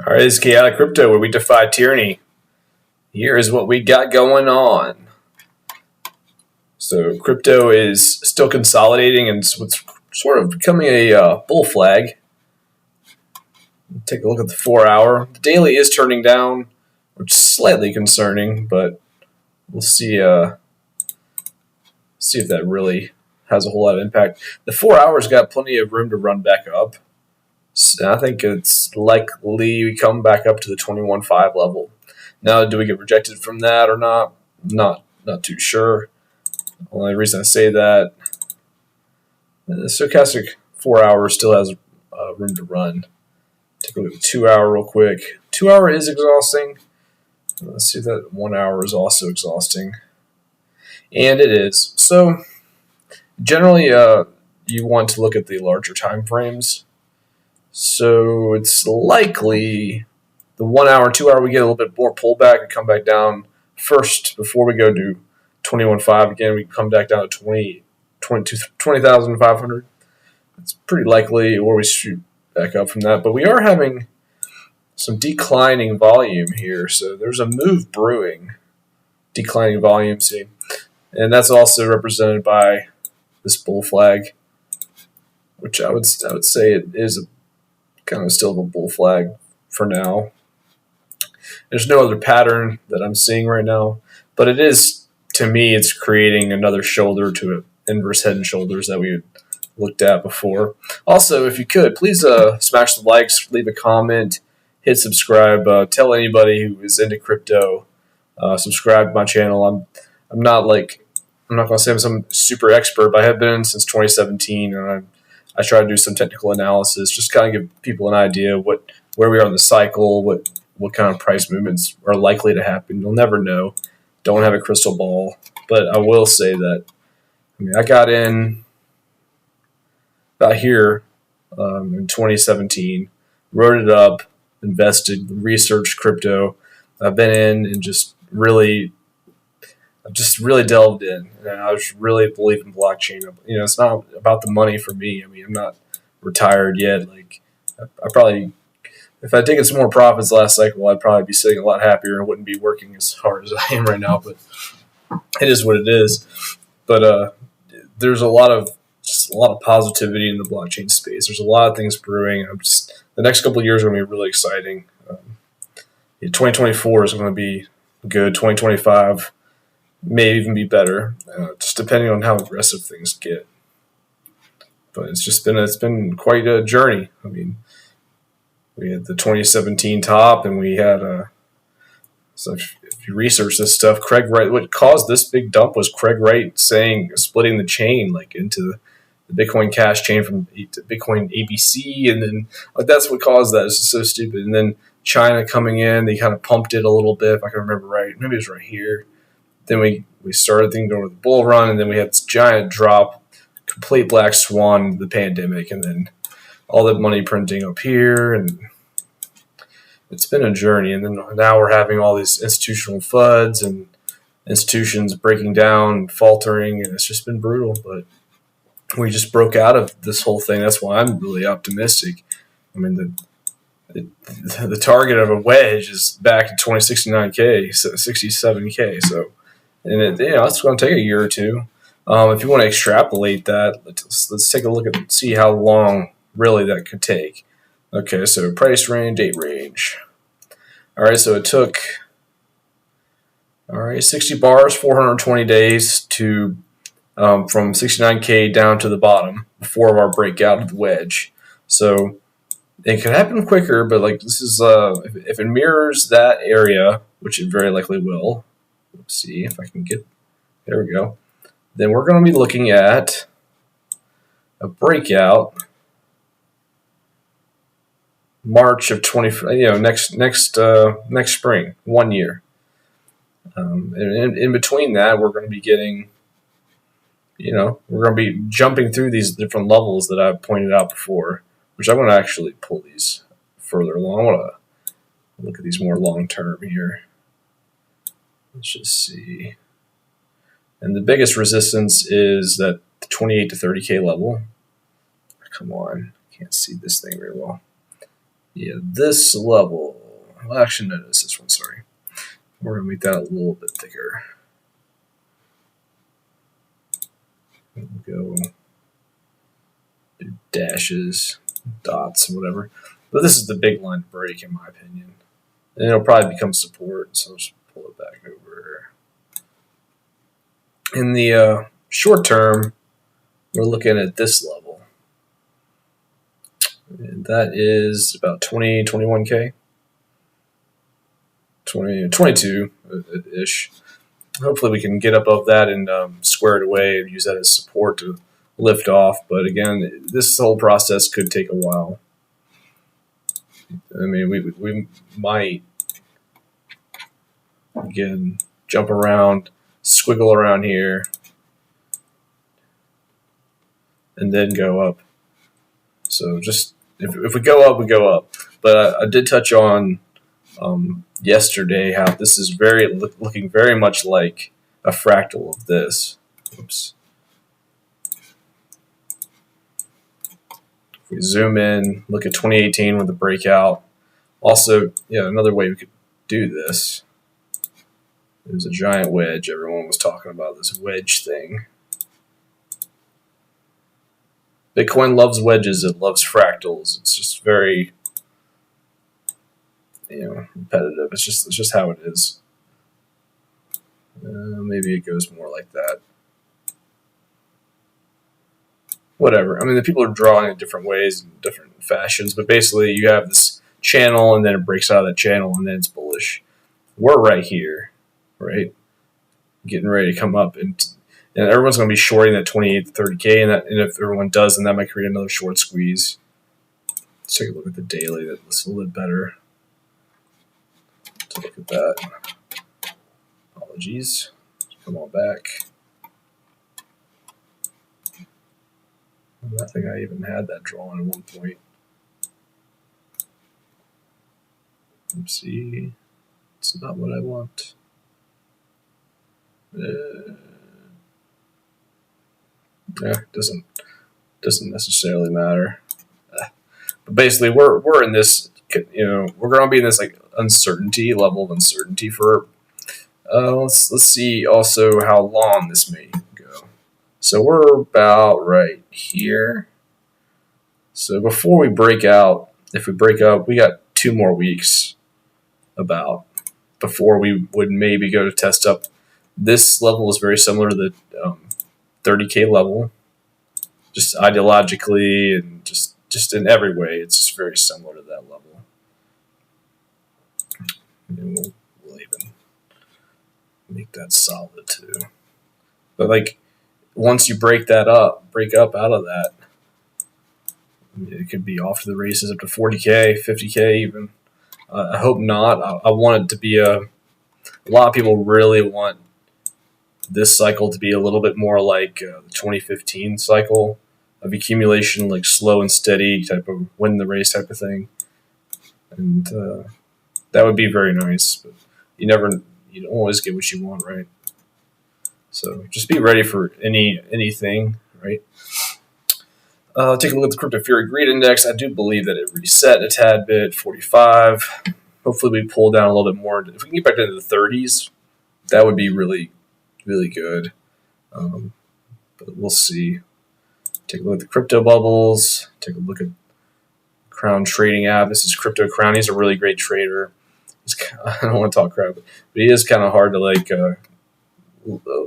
All right, this is Chaotic Crypto, where we defy tyranny. Here is what we got going on. So crypto is still consolidating, and it's what's sort of becoming a bull flag. Take a look at the 4-hour. The daily is turning down, which is slightly concerning, but we'll see. See if that really has a whole lot of impact. The 4 hours got plenty of room to run back up. So I think it's likely we come back up to the 21.5 level. Now, do we get rejected from that or not? Not too sure. The only reason I say that, the stochastic 4 hours still has room to run. Take a look at the 2 hour real quick. 2 hour is exhausting. Let's see if that 1 hour is also exhausting. And it is. So generally, you want to look at the larger time frames. So it's likely the 1 hour, 2 hour, we get a little bit more pullback and come back down first before we go to 21.5 again. We come back down to 20,500. It's pretty likely where we shoot back up from that. But we are having some declining volume here. So there's a move brewing, declining volume, see. And that's also represented by this bull flag, which I would say it is kind of still a bull flag for now. There's no other pattern that I'm seeing right now, but it is, to me, it's creating another shoulder to an inverse head and shoulders that we looked at before. Also, if you could, please smash the likes, leave a comment, hit subscribe, tell anybody who is into crypto, subscribe to my channel. I'm not going to say I'm some super expert, but I have been since 2017, and I try to do some technical analysis, just kind of give people an idea where we are in the cycle, what kind of price movements are likely to happen. You'll never know. Don't have a crystal ball, but I will say that I got in about here in 2017, wrote it up, invested, researched crypto. I've been in and just really delved in, and I just really believe in blockchain. It's not about the money for me. I'm not retired yet. I probably, if I'd taken some more profits last cycle, I'd probably be sitting a lot happier and wouldn't be working as hard as I am right now. But it is what it is. But there's a lot of positivity in the blockchain space. There's a lot of things brewing. The next couple of years are going to be really exciting. 2024 is going to be good. 2025. May even be better, just depending on how aggressive things get. But it's been quite a journey. We had the 2017 top, and we had so if you research this stuff, Craig Wright. What caused this big dump was Craig Wright splitting the chain into the Bitcoin Cash chain from Bitcoin ABC, and then that's what caused that. It's just so stupid. And then China coming in, they kind of pumped it a little bit, if I can remember right. Maybe it was right here. Then we started thinking over the bull run, and then we had this giant drop, complete black swan, the pandemic, and then all that money printing up here, and it's been a journey. And then now we're having all these institutional FUDs and institutions breaking down and faltering, and it's just been brutal. But we just broke out of this whole thing. That's why I'm really optimistic. The target of a wedge is back at 2069K, 67K, so. And it's going to take a year or two. If you want to extrapolate that, let's take a look and see how long really that could take. Okay, so price range, date range. All right, so it took 60 bars, 420 days to from 69K down to the bottom before our breakout of the wedge. So it could happen quicker, but this is if it mirrors that area, which it very likely will. Let's see if I can get, there we go. Then we're going to be looking at a breakout March of next spring, 1 year. And in between that, we're going to be getting, we're going to be jumping through these different levels that I've pointed out before, which I'm going to actually pull these further along. I want to look at these more long term here. Let's just see. And the biggest resistance is that 28 to 30K level. Come on. Can't see this thing very well. Yeah, this level. Well, actually, no, it's this one. Sorry, we're gonna make that a little bit thicker. We'll go do dashes, dots, whatever. But this is the big line to break, in my opinion. And it'll probably become support, so I'll just pull it back over. In the short term, we're looking at this level. And that is about 20, 21K. 22-ish. Hopefully we can get above that and square it away and use that as support to lift off. But again, this whole process could take a while. I mean, we might, again, jump around, squiggle around here, and then go up. So just if we go up, we go up. But I did touch on yesterday how this is looking very much like a fractal of this. Oops. If we zoom in, look at 2018 with the breakout. Also, yeah, another way we could do this. There's a giant wedge. Everyone was talking about this wedge thing. Bitcoin loves wedges. It loves fractals. It's just very, repetitive. It's just how it is. Maybe it goes more like that. Whatever. I mean, the people are drawing it different ways and different fashions, but basically you have this channel and then it breaks out of that channel and then it's bullish. We're right here, right? Getting ready to come up, and everyone's going to be shorting that 28 to 30K, and if everyone does, then that might create another short squeeze. Let's take a look at the daily. That's a little bit better. Let's look at that. Apologies. Come on back. I think I even had that drawn at one point. Oopsie. It's not what I want. Yeah, doesn't necessarily matter. But basically, we're in this. We're going to be in this like uncertainty level of uncertainty for. Let's see also how long this may go. So we're about right here. So before we break out, if we break up, we got 2 more weeks about before we would maybe go to test up. This level is very similar to the 30K level, just ideologically and just in every way. It's just very similar to that level. And we'll even make that solid too. But like once you break up out of that, it could be off to the races up to 40K, 50K even. I hope not. I want it to be a lot of people really want this cycle to be a little bit more like the 2015 cycle of accumulation, like slow and steady type of win the race type of thing. And that would be very nice, but you don't always get what you want, right? So just be ready for anything, right? Take a look at the Crypto Fury Greed Index. I do believe that it reset a tad bit, 45. Hopefully we pull down a little bit more. If we can get back into the 30s, that would be really, really good. But we'll see. Take a look at the crypto bubbles. Take a look at Crown Trading app. This is Crypto Crown. He's a really great trader. I don't want to talk crap, but he is kind of hard to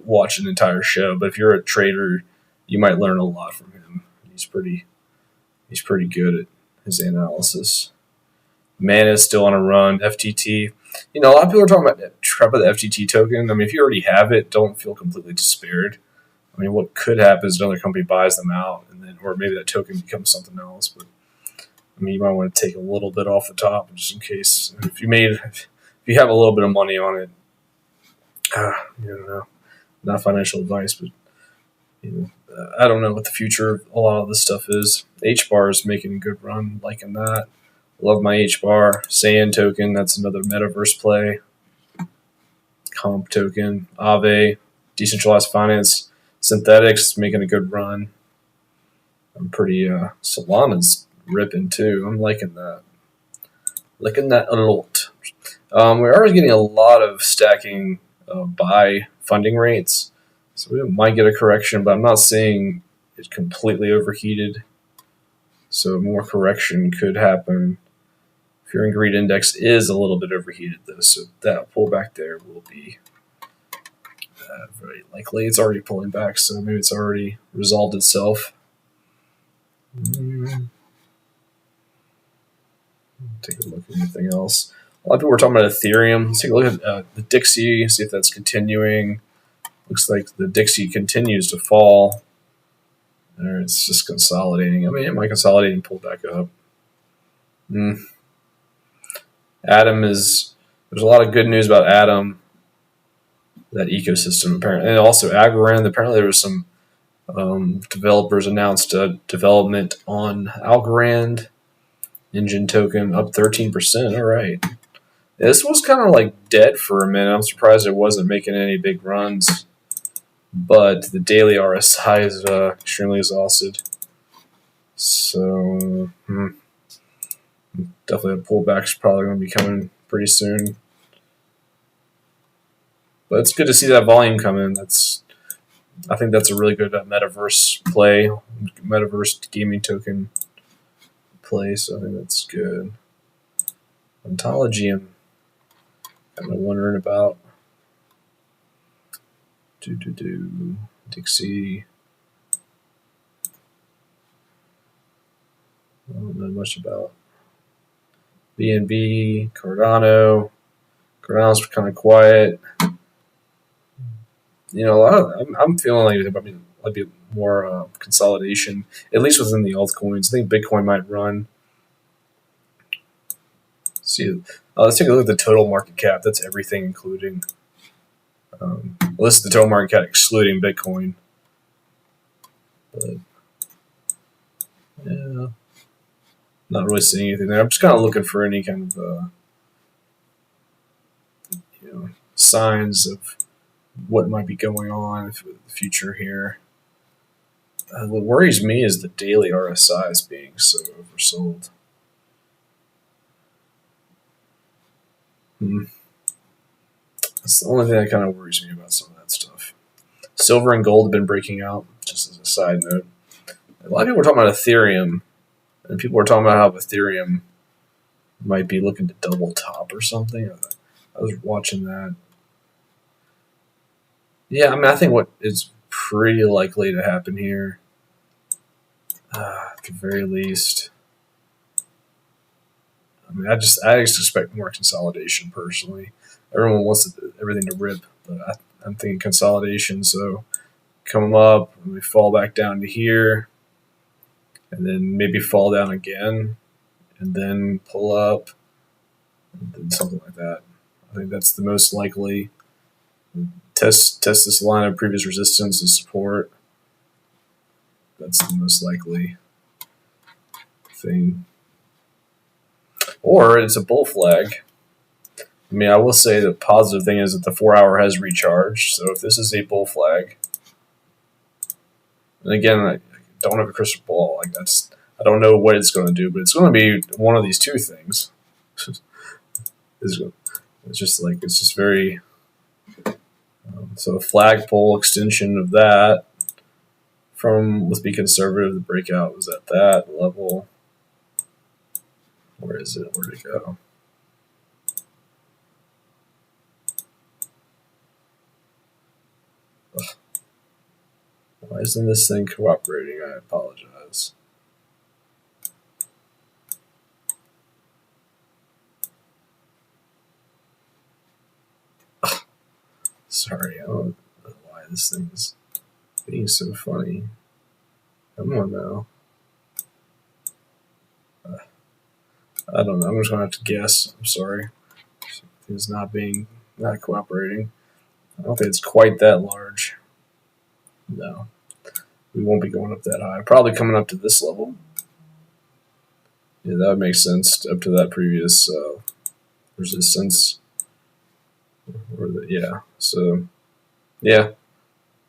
watch an entire show. But if you're a trader, you might learn a lot from him. He's pretty good at his analysis. Mana is still on a run. FTT. A lot of people are talking about the FTT token. I mean, if you already have it, don't feel completely despaired. I mean, what could happen is another company buys them out, or maybe that token becomes something else. But I mean, you might want to take a little bit off the top just in case. If you have a little bit of money on it, I don't know. Not financial advice, but I don't know what the future of a lot of this stuff is. HBAR is making a good run, liking that. Love my HBAR. Sand token, that's another metaverse play. Comp token, Aave, decentralized finance, synthetics making a good run. I'm pretty Solana's ripping too. I'm liking that. Liking that a lot. We're already getting a lot of stacking buy funding rates, so we might get a correction, but I'm not seeing it completely overheated. So more correction could happen. Fear and Greed Index is a little bit overheated, though, so that pullback there will be very likely. It's already pulling back, so maybe it's already resolved itself. Take a look at anything else. A lot of people were talking about Ethereum. Let's take a look at the Dixie, see if that's continuing. Looks like the Dixie continues to fall. There, it's just consolidating. I mean, it might consolidate and pull back up. Atom is, there's a lot of good news about Atom, that ecosystem apparently, and also Algorand. Apparently, there was some developers announced a development on Algorand engine token up 13%. All right, this was kind of like dead for a minute. I'm surprised it wasn't making any big runs, but the daily RSI is extremely exhausted. So definitely a pullback's probably going to be coming pretty soon. But it's good to see that volume come in. I think that's a really good metaverse play, metaverse gaming token play. So I think that's good. Ontology, I'm kind of wondering about. Dixie. I don't know much about BNB, Cardano. Cardano's kind of quiet. You know, I'm feeling like there might be more consolidation, at least within the altcoins. I think Bitcoin might run. See, let's take a look at the total market cap. That's everything, including. This is the total market cap excluding Bitcoin. But yeah, not really seeing anything there. I'm just kind of looking for any kind of signs of what might be going on for the future here. What worries me is the daily RSIs being so oversold. That's the only thing that kind of worries me about some of that stuff. Silver and gold have been breaking out, just as a side note. A lot of people were talking about Ethereum, and people were talking about how Ethereum might be looking to double top or something. I was watching that. Yeah, I mean, I think what is pretty likely to happen here, at the very least, I mean, I just expect more consolidation personally. Everyone wants everything to rip, but I'm thinking consolidation. So come up, and we fall back down to here, and then maybe fall down again, and then pull up, and then something like that. I think that's the most likely. Test this line of previous resistance and support. That's the most likely thing. Or it's a bull flag. I mean, I will say the positive thing is that the 4-hour has recharged. So if this is a bull flag, and again, I don't have a crystal ball. I don't know what it's going to do, but it's going to be one of these two things. It's just very. So a flagpole extension of that from, let's be conservative, the breakout was at that level. Where is it? Where'd it go? Ugh. Why isn't this thing cooperating? I apologize. Ugh. Sorry, I don't know why this thing's being so funny. Come on now. I don't know. I'm just gonna have to guess. I'm sorry. It's not cooperating. I don't think it's quite that large. No, we won't be going up that high. Probably coming up to this level. Yeah, that would make sense up to that previous resistance. So yeah,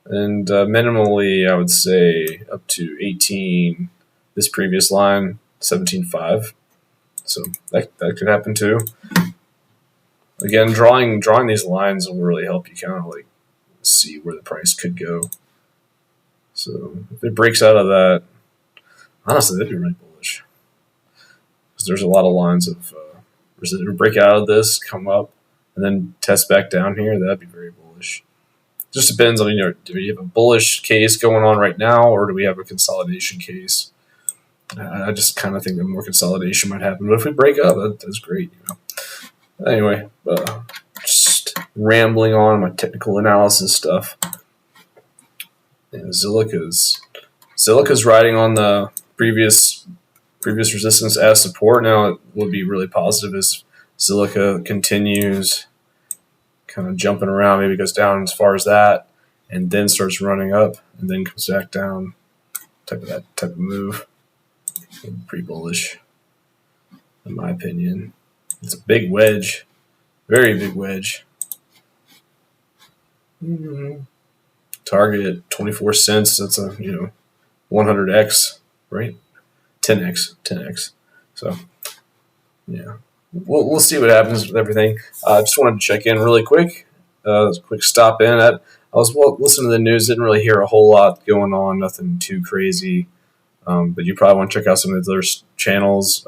and minimally I would say up to 18. This previous line 17.5. So that could happen too. Again, drawing these lines will really help you kind of like see where the price could go. So if it breaks out of that, honestly, that'd be really bullish. Because there's a lot of lines of break out of this, come up, and then test back down here. That'd be very bullish. Just depends on, do we have a bullish case going on right now, or do we have a consolidation case? I just kind of think that more consolidation might happen. But if we break up, that's great. Anyway, just rambling on my technical analysis stuff. Zilliqa's riding on the previous resistance as support. Now it would be really positive as Zilliqa continues kind of jumping around, maybe goes down as far as that, and then starts running up, and then comes back down. Type of move. Pretty bullish, in my opinion. It's a big wedge, very big wedge. Target 24 cents. That's a 100x, right? 10x. So yeah, we'll see what happens with everything. I just wanted to check in really quick. Quick stop in. I was listening to the news. Didn't really hear a whole lot going on. Nothing too crazy. But you probably want to check out some of their channels.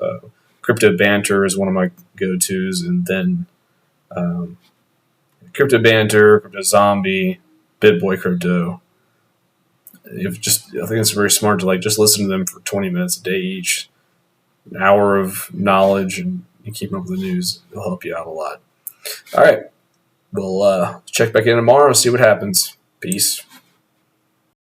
Crypto Banter is one of my go-tos, and then Crypto Banter, Crypto Zombie, BitBoy Crypto. I think it's very smart to just listen to them for 20 minutes a day each, an hour of knowledge, and you keep up with the news. It'll help you out a lot. All right, we'll check back in tomorrow and see what happens. Peace.